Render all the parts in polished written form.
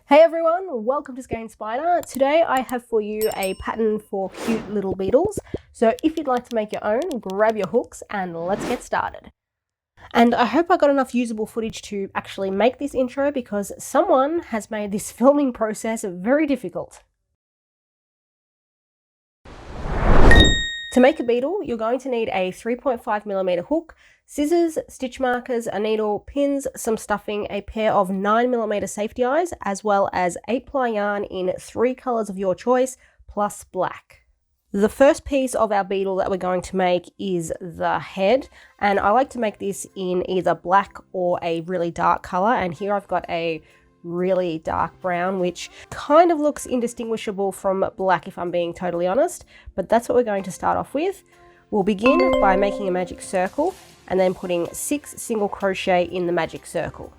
Hey everyone, welcome to Skein Spider. Today I have for you a pattern for cute little beetles. So if you'd like to make your own, grab your hooks and let's get started. And I hope I got enough usable footage to actually make this intro because someone has made this filming process very difficult. To make a beetle, you're going to need a 3.5mm hook, scissors, stitch markers, a needle, pins, some stuffing, a pair of 9mm safety eyes, as well as 8-ply yarn in 3 colours of your choice, plus black. The first piece of our beetle that we're going to make is the head, and I like to make this in either black or a really dark colour, and here I've got a really dark brown, which kind of looks indistinguishable from black if I'm being totally honest, but that's what we're going to start off with. We'll begin by making a magic circle and then putting 6 single crochet in the magic circle.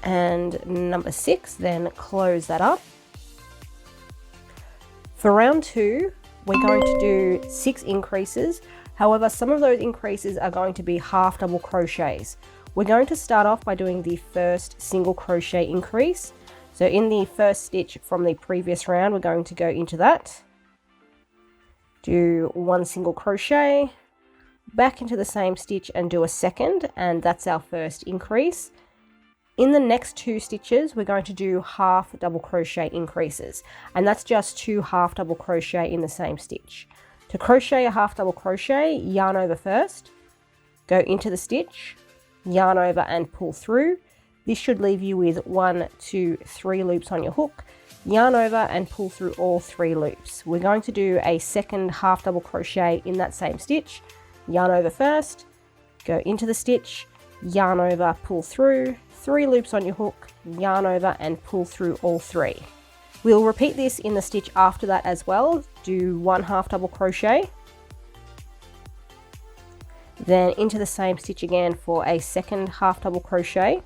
And number 6, then close that up. For round 2, we're going to do 6 increases. However, some of those increases are going to be half double crochets. We're going to start off by doing the first single crochet increase. So in the first stitch from the previous round, we're going to go into that, do 1 single crochet, back into the same stitch and do a second, and that's our first increase. In the next 2 stitches, we're going to do half double crochet increases, and that's just 2 half double crochet in the same stitch. To crochet a half double crochet, yarn over first, go into the stitch, yarn over and pull through. This should leave you with 1, 2, 3 loops on your hook, yarn over and pull through all 3 loops. We're going to do a second half double crochet in that same stitch, yarn over first, go into the stitch, yarn over, pull through, 3 loops on your hook, yarn over and pull through all 3. We'll repeat this in the stitch after that as well. Do 1 half double crochet, then into the same stitch again for a second half double crochet,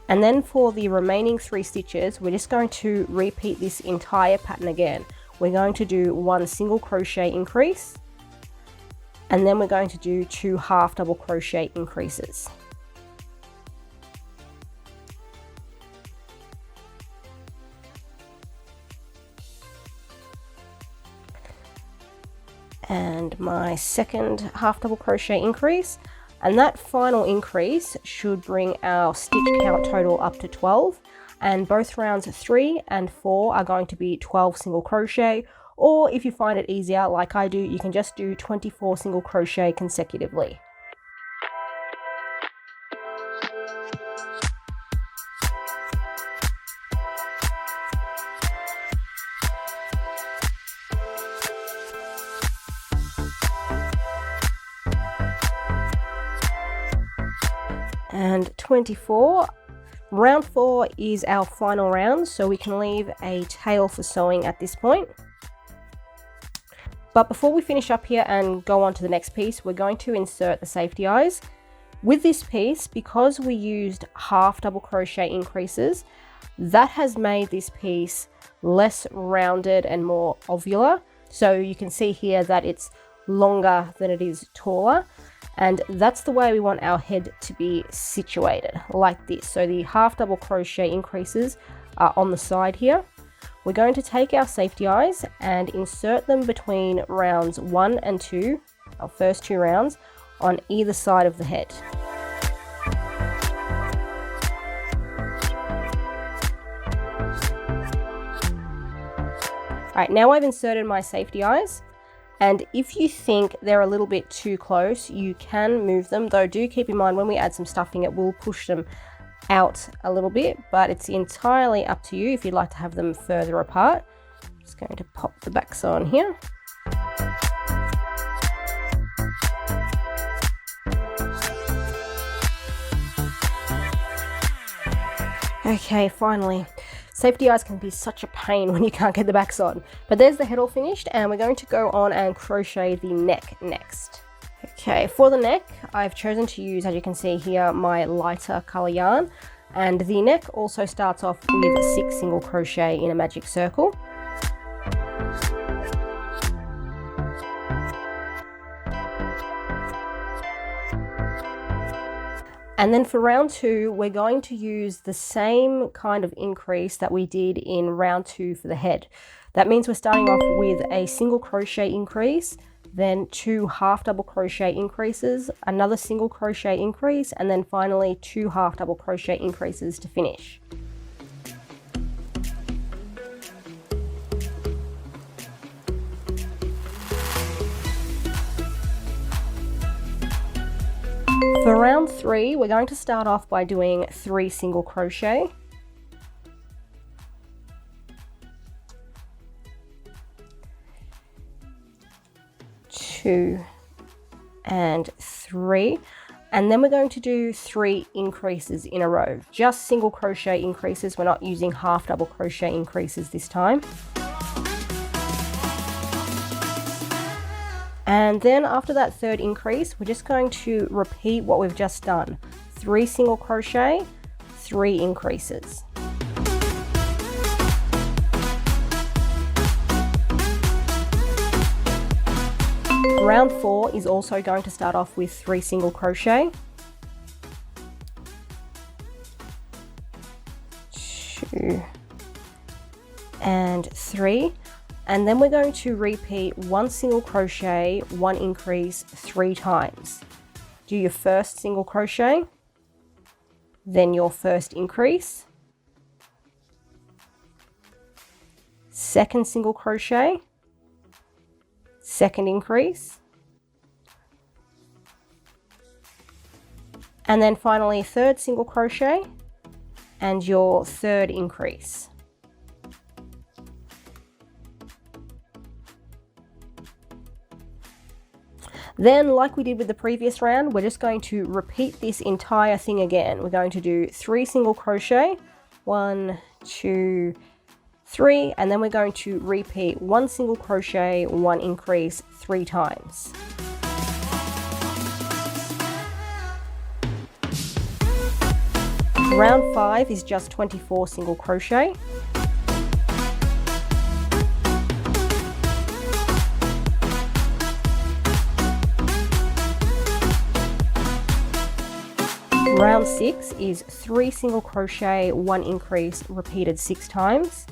and then for the remaining 3 stitches we're just going to repeat this entire pattern again. We're going to do 1 single crochet increase, and then we're going to do 2 half double crochet increases. And my second half double crochet increase, and that final increase should bring our stitch count total up to 12, and both rounds 3 and 4 are going to be 12 single crochet, or if you find it easier like I do, you can just do 24 single crochet consecutively. And 24. Round 4 is our final round, so we can leave a tail for sewing at this point. But before we finish up here and go on to the next piece, we're going to insert the safety eyes. With this piece, because we used half double crochet increases, that has made this piece less rounded and more ovular. So you can see here that it's longer than it is taller. And that's the way we want our head to be situated, like this. So the half double crochet increases are on the side here. We're going to take our safety eyes and insert them between rounds 1 and 2, our first 2 rounds, on either side of the head. Alright, now I've inserted my safety eyes. And if you think they're a little bit too close, you can move them, though do keep in mind when we add some stuffing it will push them out a little bit, but it's entirely up to you if you'd like to have them further apart. I'm just going to pop the backs on here. Okay, finally. Safety eyes can be such a pain when you can't get the backs on. But there's the head all finished, and we're going to go on and crochet the neck next. Okay, for the neck, I've chosen to use, as you can see here, my lighter color yarn. And the neck also starts off with 6 single crochet in a magic circle. And then for round 2, we're going to use the same kind of increase that we did in round 2 for the head. That means we're starting off with a single crochet increase, then 2 half double crochet increases, another single crochet increase, and then finally 2 half double crochet increases to finish. For round 3, we're going to start off by doing 3 single crochet. Two and 3, and then we're going to do 3 increases in a row, just single crochet increases. We're not using half double crochet increases this time. And then after that 3rd increase, we're just going to repeat what we've just done. 3 single crochet, 3 increases. Round 4 is also going to start off with 3 single crochet. 2 and 3. And then we're going to repeat 1 single crochet, 1 increase 3 times. Do your first single crochet, then your first increase, second single crochet, second increase, and then finally 3rd single crochet and your 3rd increase. Then, like we did with the previous round, we're just going to repeat this entire thing again. We're going to do 3 single crochet, 1, 2, 3, and then we're going to repeat 1 single crochet, 1 increase 3 times. Round 5 is just 24 single crochet. Round 6 is 3 single crochet, 1 increase repeated 6 times.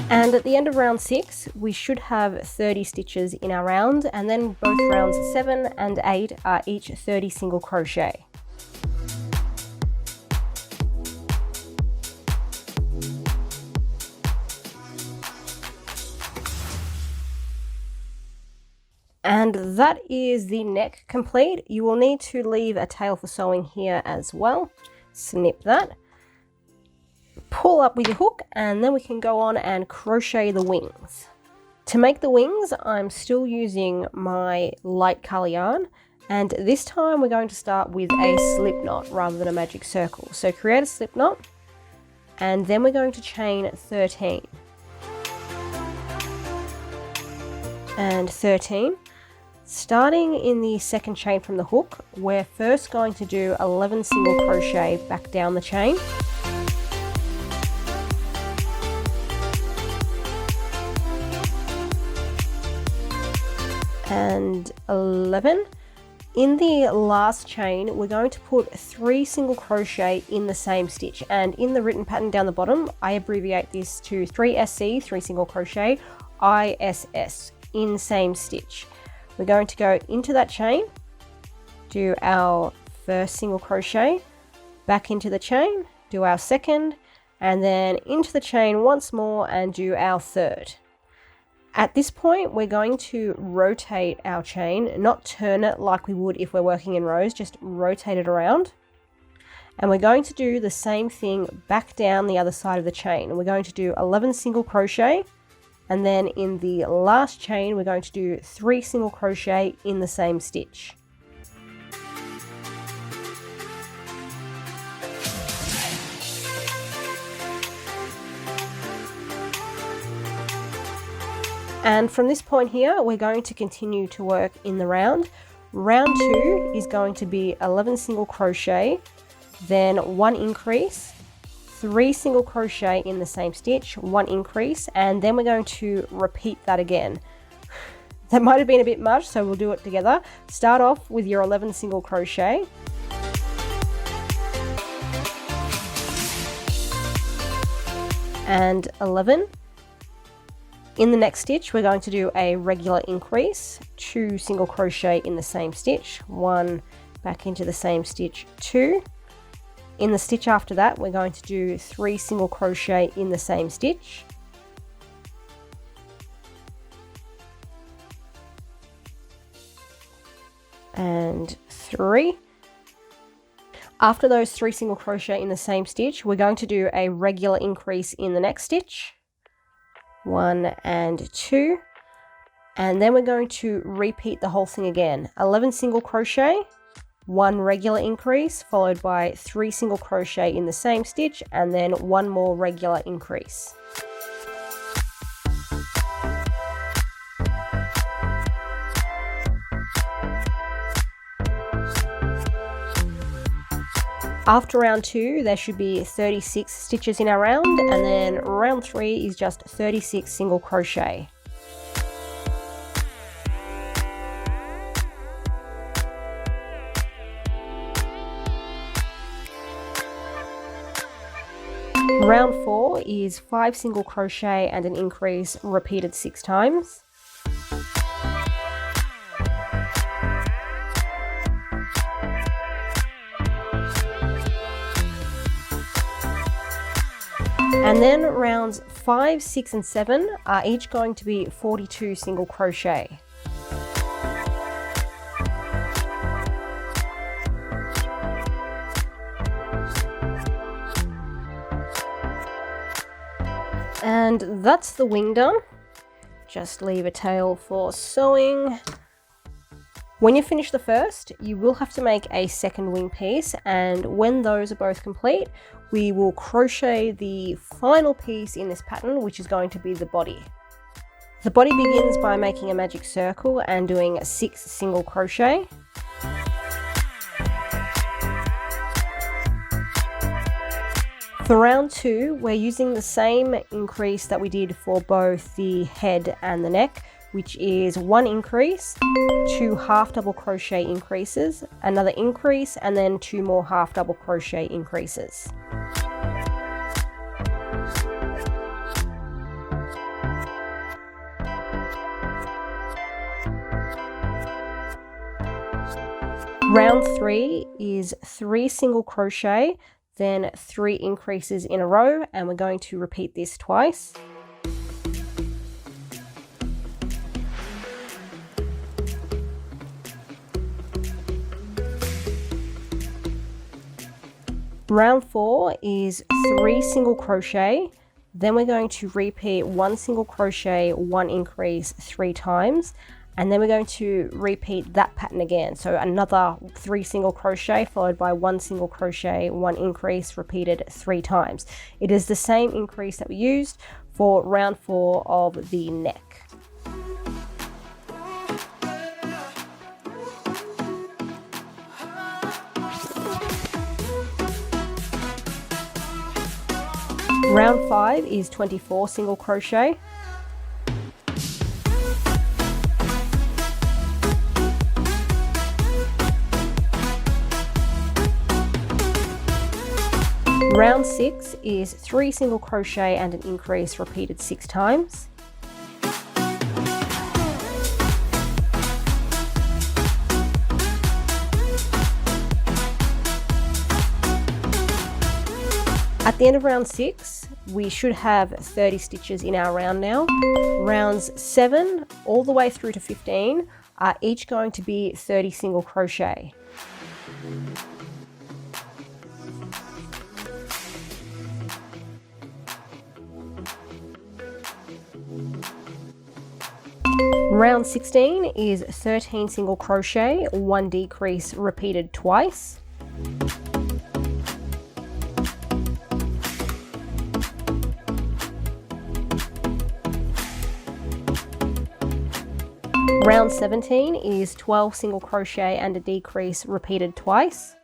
And at the end of round 6, we should have 30 stitches in our round, and then both rounds 7 and 8 are each 30 single crochet. And that is the neck complete. You will need to leave a tail for sewing here as well. Snip that. Pull up with your hook, and then we can go on and crochet the wings. To make the wings, I'm still using my light color yarn, and this time we're going to start with a slip knot rather than a magic circle. So create a slip knot, and then we're going to chain 13 and 13. Starting in the second chain from the hook, we're first going to do 11 single crochet back down the chain. And 11. In the last chain, we're going to put 3 single crochet in the same stitch, and in the written pattern down the bottom, I abbreviate this to 3SC, 3 single crochet, ISS, in same stitch. We're going to go into that chain, do our first single crochet, back into the chain, do our second, and then into the chain once more and do our third. At this point, we're going to rotate our chain, not turn it like we would if we're working in rows, just rotate it around. And we're going to do the same thing back down the other side of the chain. We're going to do 11 single crochet, And then in the last chain, we're going to do 3 single crochet in the same stitch. And from this point here, we're going to continue to work in the round. Round 2 is going to be 11 single crochet, then 1 increase, 3 single crochet in the same stitch, 1 increase, and then we're going to repeat that again. That might have been a bit much, so we'll do it together. Start off with your 11 single crochet. And 11. In the next stitch, we're going to do a regular increase, 2 single crochet in the same stitch, 1 back into the same stitch, 2. In the stitch after that, we're going to do 3 single crochet in the same stitch. And 3. After those 3 single crochet in the same stitch, we're going to do a regular increase in the next stitch. 1 and 2, and then we're going to repeat the whole thing again. 11 single crochet, 1 regular increase, followed by 3 single crochet in the same stitch, and then 1 more regular increase. After round 2, there should be 36 stitches in our round, and then round 3 is just 36 single crochet. Round 4 is 5 single crochet and an increase repeated 6 times. And then rounds 5, 6 and 7 are each going to be 42 single crochet. And that's the wing done. Just leave a tail for sewing. When you finish the first, you will have to make a second wing piece, and when those are both complete, we will crochet the final piece in this pattern, which is going to be the body. The body begins by making a magic circle and doing 6 single crochet. For round 2, we're using the same increase that we did for both the head and the neck, which is 1 increase, 2 half double crochet increases, another increase, and then 2 more half double crochet increases. Round 3 is 3 single crochet, then 3 increases in a row, and we're going to repeat this twice. Round 4 is 3 single crochet, then we're going to repeat 1 single crochet, 1 increase 3 times, and then we're going to repeat that pattern again. So another 3 single crochet followed by 1 single crochet, 1 increase repeated 3 times. It is the same increase that we used for round 4 of the neck. Round 5 is 24 single crochet. Round 6 is 3 single crochet and an increase repeated 6 times. At the end of round 6, we should have 30 stitches in our round now. Rounds 7 all the way through to 15 are each going to be 30 single crochet. Round 16 is 13 single crochet, 1 decrease repeated twice. Round 17 is 12 single crochet and a decrease repeated twice.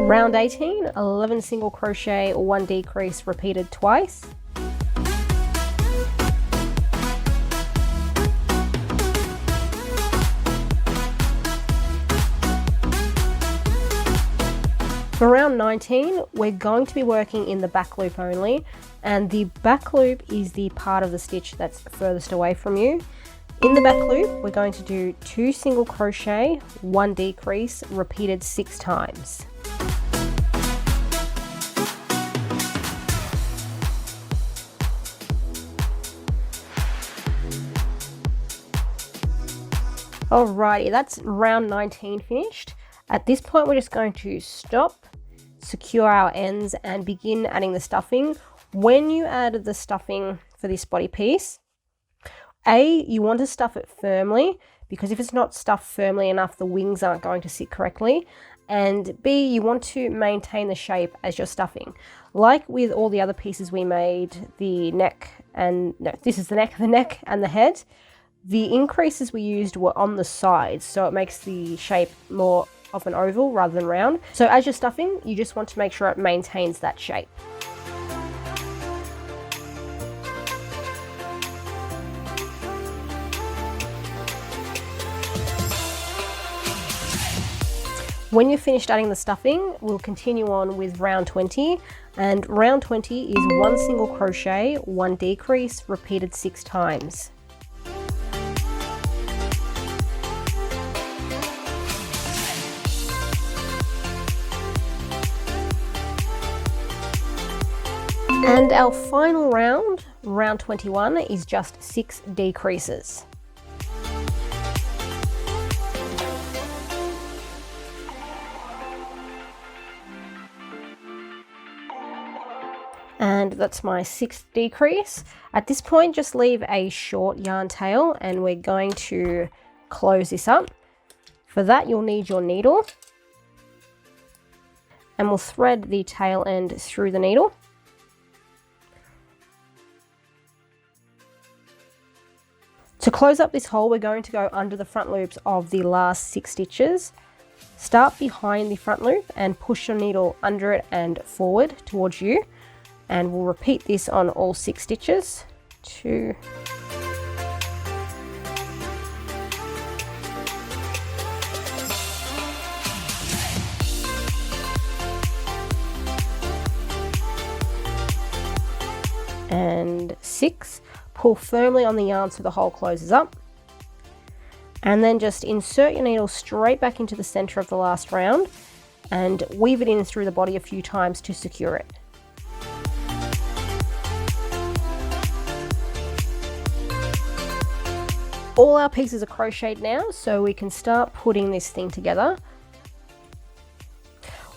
Round 18, 11 single crochet, 1 decrease repeated twice. For round 19, we're going to be working in the back loop only, and the back loop is the part of the stitch that's furthest away from you. In the back loop, we're going to do 2 single crochet, 1 decrease, repeated 6 times. Alrighty, that's round 19 finished. At this point, we're just going to stop, secure our ends, and begin adding the stuffing. When you add the stuffing for this body piece, A, you want to stuff it firmly, because if it's not stuffed firmly enough, the wings aren't going to sit correctly. And B, you want to maintain the shape as you're stuffing. Like with all the other pieces we made, the neck and, no, this is the neck and the head. The increases we used were on the sides, so it makes the shape more of an oval rather than round. So as you're stuffing, you just want to make sure it maintains that shape. When you've finished adding the stuffing, we'll continue on with round 20, and round 20 is 1 single crochet, 1 decrease, repeated 6 times. And our final round, round 21, is just 6 decreases. And that's my 6th decrease. At this point, just leave a short yarn tail, and we're going to close this up. For that, you'll need your needle, and we'll thread the tail end through the needle. To close up this hole, we're going to go under the front loops of the last 6 stitches. Start behind the front loop and push your needle under it and forward towards you. And we'll repeat this on all 6 stitches. 2, and 6. Pull firmly on the yarn so the hole closes up, and then just insert your needle straight back into the center of the last round and weave it in through the body a few times to secure it. All our pieces are crocheted now, so we can start putting this thing together.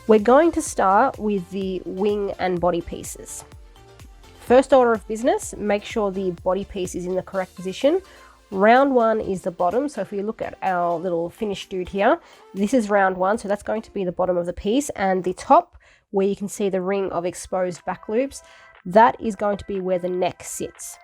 We're going to start with the wing and body pieces. First order of business, make sure the body piece is in the correct position. Round 1 is the bottom, so if we look at our little finished dude here, this is round 1, so that's going to be the bottom of the piece, and the top, where you can see the ring of exposed back loops, that is going to be where the neck sits.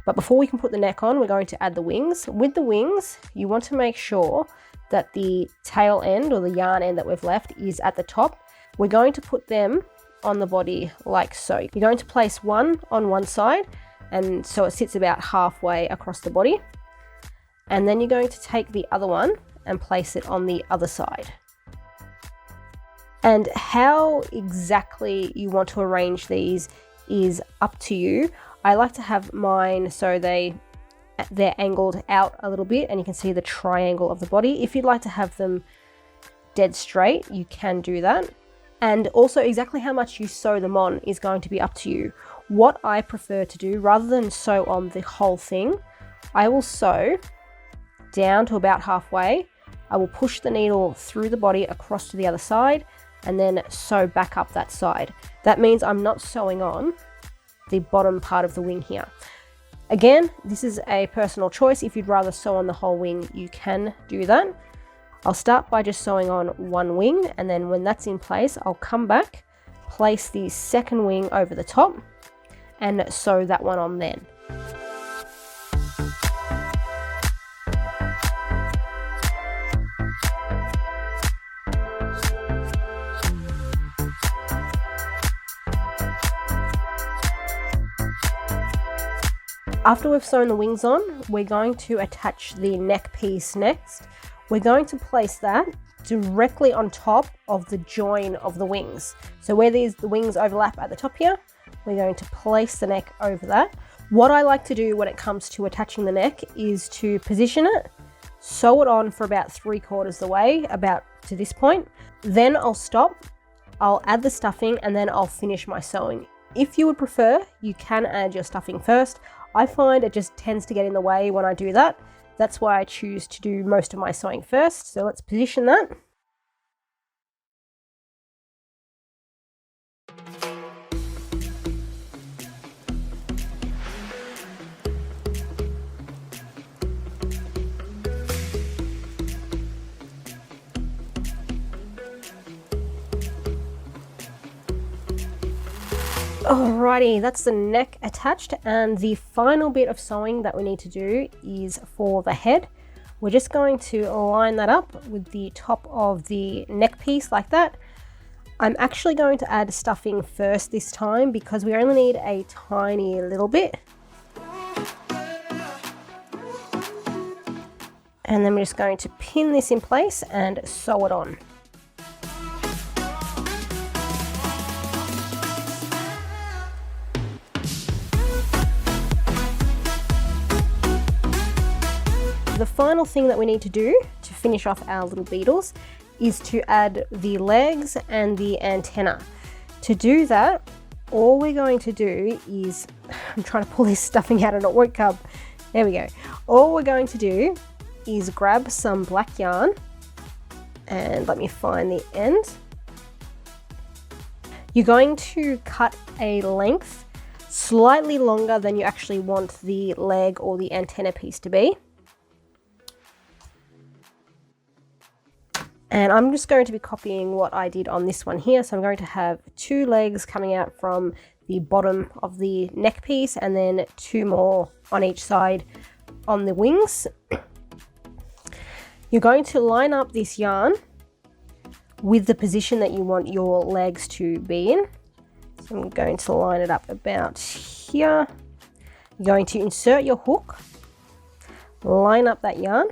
But before we can put the neck on, we're going to add the wings. With the wings, you want to make sure that the tail end, or the yarn end that we've left, is at the top. We're going to put them on the body like so. You're going to place one on one side, and so it sits about halfway across the body. And then you're going to take the other one and place it on the other side. And how exactly you want to arrange these is up to you. I like to have mine so they're angled out a little bit, and you can see the triangle of the body. If you'd like to have them dead straight, you can do that. And also exactly how much you sew them on is going to be up to you. What I prefer to do, rather than sew on the whole thing, I will sew down to about halfway. I will push the needle through the body across to the other side and then sew back up that side. That means I'm not sewing on the bottom part of the wing here. Again, this is a personal choice. If you'd rather sew on the whole wing, you can do that. I'll start by just sewing on one wing, and then when that's in place, I'll come back, place the second wing over the top, and sew that one on then. After we've sewn the wings on, we're going to attach the neck piece next. We're going to place that directly on top of the join of the wings. So where the wings overlap at the top here, we're going to place the neck over that. What I like to do when it comes to attaching the neck is to position it, sew it on for about 3/4 the way, about to this point. Then I'll stop, I'll add the stuffing, and then I'll finish my sewing. If you would prefer, you can add your stuffing first. I find it just tends to get in the way when I do that. That's why I choose to do most of my sewing first. So let's position that. Alrighty, that's the neck attached, and the final bit of sewing that we need to do is for the head. We're just going to line that up with the top of the neck piece like that. I'm actually going to add stuffing first this time because we only need a tiny little bit. And then we're just going to pin this in place and sew it on. The final thing that we need to do to finish off our little beetles is to add the legs and the antenna. To do that, all we're going to do is, I'm trying to pull this stuffing out and it won't come. There we go. All we're going to do is grab some black yarn, and let me find the end. You're going to cut a length slightly longer than you actually want the leg or the antenna piece to be. And I'm just going to be copying what I did on this one here. So I'm going to have 2 legs coming out from the bottom of the neck piece and then 2 more on each side on the wings. You're going to line up this yarn with the position that you want your legs to be in. So I'm going to line it up about here. You're going to insert your hook, line up that yarn,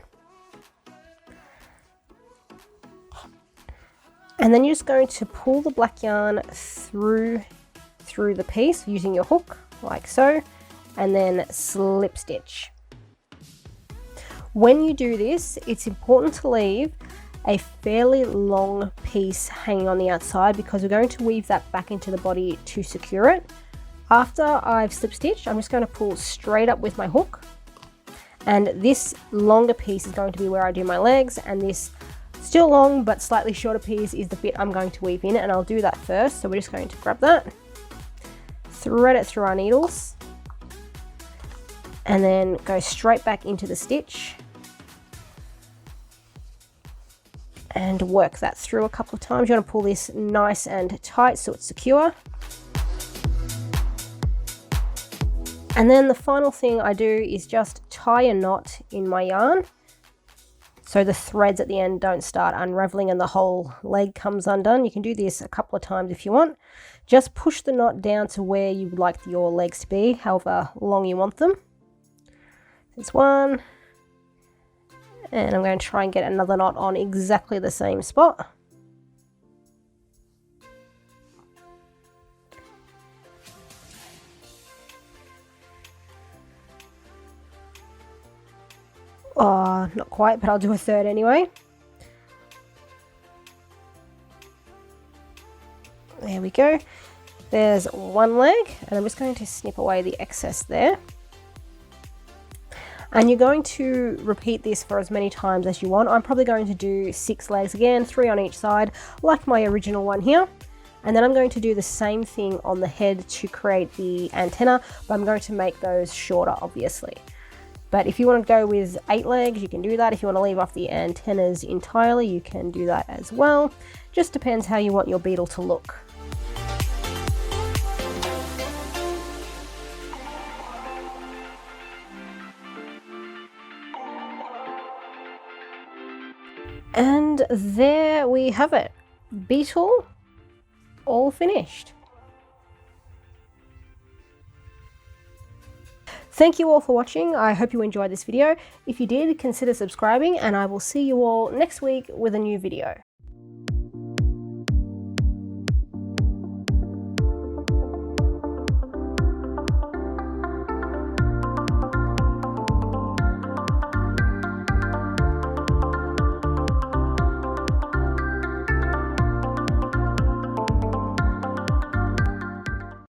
and then you're just going to pull the black yarn through the piece using your hook, like so, and then slip stitch. When you do this, it's important to leave a fairly long piece hanging on the outside because we're going to weave that back into the body to secure it. After I've slip stitched, I'm just going to pull straight up with my hook, and this longer piece is going to be where I do my legs, and this still long but slightly shorter piece is the bit I'm going to weave in, and I'll do that first. So we're just going to grab that, thread it through our needles, and then go straight back into the stitch and work that through a couple of times. You want to pull this nice and tight so it's secure. And then the final thing I do is just tie a knot in my yarn so the threads at the end don't start unraveling and the whole leg comes undone. You can do this a couple of times if you want. Just push the knot down to where you would like your legs to be, however long you want them. There's one. And I'm going to try and get another knot on exactly the same spot. Oh, not quite, but I'll do a third anyway. There we go. There's one leg, and I'm just going to snip away the excess there. And you're going to repeat this for as many times as you want. I'm probably going to do 6 legs again, 3 on each side, like my original one here. And then I'm going to do the same thing on the head to create the antenna, but I'm going to make those shorter, obviously. But if you want to go with 8 legs, you can do that. If you want to leave off the antennas entirely, you can do that as well. Just depends how you want your beetle to look. And there we have it. Beetle all finished. Thank you all for watching. I hope you enjoyed this video. If you did, consider subscribing, and I will see you all next week with a new video.